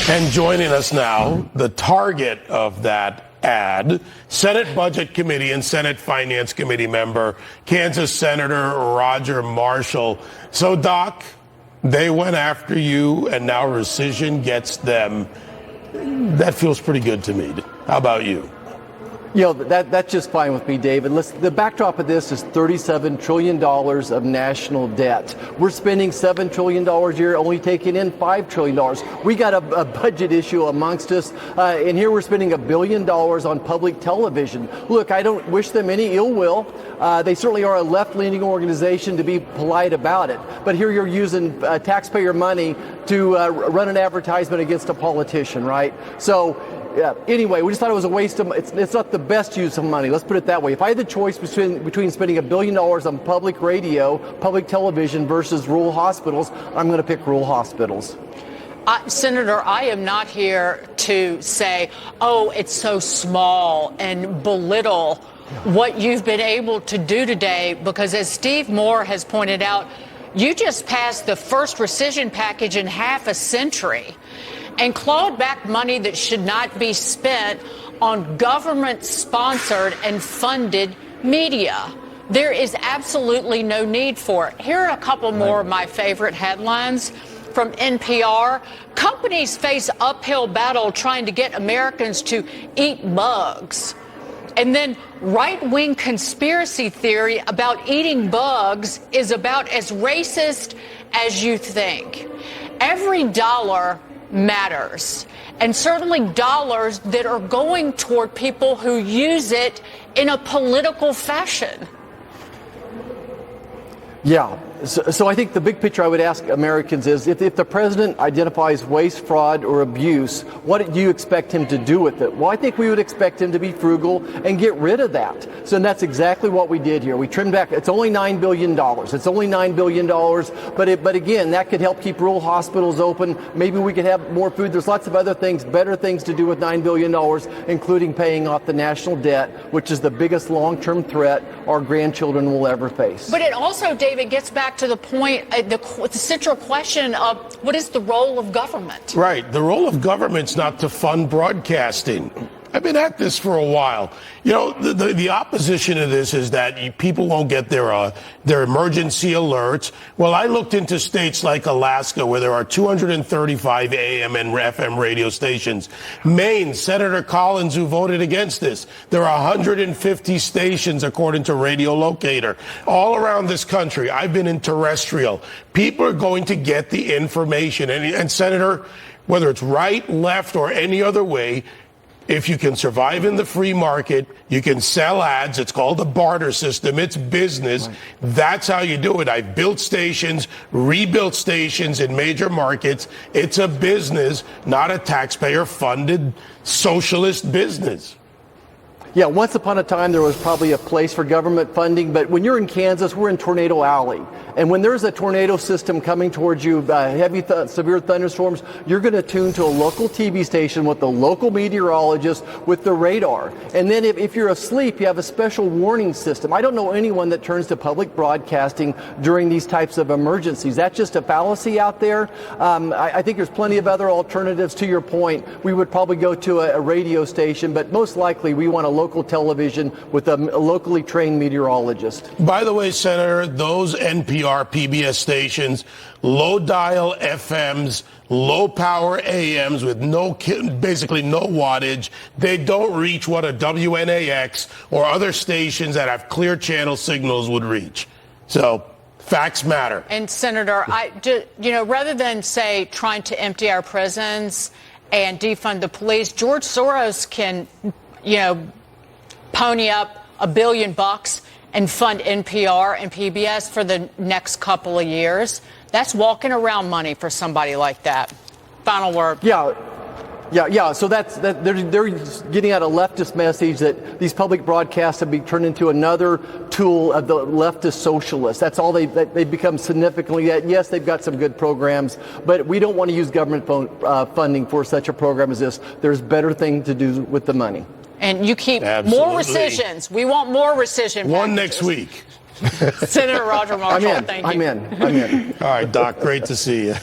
And joining us now, the target of that ad, Senate Budget Committee and Senate Finance Committee member, Kansas Senator Roger Marshall. So, Doc, they went after you, and now rescission gets them. That feels pretty good to me. How about you? You know, that's just fine with me, David. The backdrop of this is $37 trillion of national debt. We're spending $7 trillion a year, only taking in $5 trillion. We got a budget issue amongst us, and here we're spending $1 billion on public television. Look, I don't wish them any ill will. They certainly are a left-leaning organization, to be polite about it. But here you're using taxpayer money to run an advertisement against a politician, right? So, yeah. Anyway, we just thought it was a waste of. It's not the best use of money. Let's put it that way. If I had the choice between spending $1 billion on public radio, public television versus rural hospitals, I'm going to pick rural hospitals. Senator, I am not here to say, oh, it's so small and belittle what you've been able to do today, because as Steve Moore has pointed out, you just passed the first rescission package in half a century and clawed back money that should not be spent on government-sponsored and funded media. There is absolutely no need for it. Here are a couple more of my favorite headlines from NPR. Companies face uphill battle trying to get Americans to eat bugs. And then right-wing conspiracy theory about eating bugs is about as racist as you think. Every dollar matters, and certainly dollars that are going toward people who use it in a political fashion. Yeah. So I think the big picture I would ask Americans is, if the president identifies waste, fraud, or abuse, what do you expect him to do with it? Well, I think we would expect him to be frugal and get rid of that. So that's exactly what we did here. We trimmed back. It's only $9 billion. It's only $9 billion. But again, that could help keep rural hospitals open. Maybe we could have more food. There's lots of other things, better things to do with $9 billion, including paying off the national debt, which is the biggest long-term threat our grandchildren will ever face. But it also, David, gets back to the point, the central question of what is the role of government? Right. The role of government's not to fund broadcasting. I've been at this for a while. You know, the opposition to this is that people won't get their emergency alerts. Well, I looked into states like Alaska, where there are 235 AM and FM radio stations. Maine, Senator Collins, who voted against this. There are 150 stations, according to Radio Locator. All around this country, I've been in terrestrial. People are going to get the information. And Senator, whether it's right, left, or any other way, if you can survive in the free market, you can sell ads. It's called a barter system. It's business. Right. That's how you do it. I've built stations, rebuilt stations in major markets. It's a business, not a taxpayer-funded socialist business. Yeah, once upon a time, there was probably a place for government funding, but when you're in Kansas, we're in Tornado Alley. And when there's a tornado system coming towards you, severe thunderstorms, you're going to tune to a local TV station with the local meteorologist with the radar. And then if you're asleep, you have a special warning system. I don't know anyone that turns to public broadcasting during these types of emergencies. That's just a fallacy out there. I think there's plenty of other alternatives. To your point, we would probably go to a radio station, but most likely we want a local television with a locally trained meteorologist. By the way, Senator, those NPR PBS stations, low dial FMs, low power AMs with basically no wattage. They don't reach what a WNAX or other stations that have clear channel signals would reach. So facts matter. And Senator, rather than say trying to empty our prisons and defund the police, George Soros can, pony up $1 billion and fund NPR and PBS for the next couple of years. That's walking around money for somebody like that. Final word. Yeah. So they're getting out a leftist message that these public broadcasts have been turned into another tool of the leftist socialists. That's all they've become significantly. Yes, they've got some good programs, but we don't want to use government funding for such a program as this. There's better things to do with the money. And you keep Absolutely. More rescissions. We want more rescission. One packages. next week. Senator Roger Marshall, thank you. I'm in. All right, Doc, great to see you.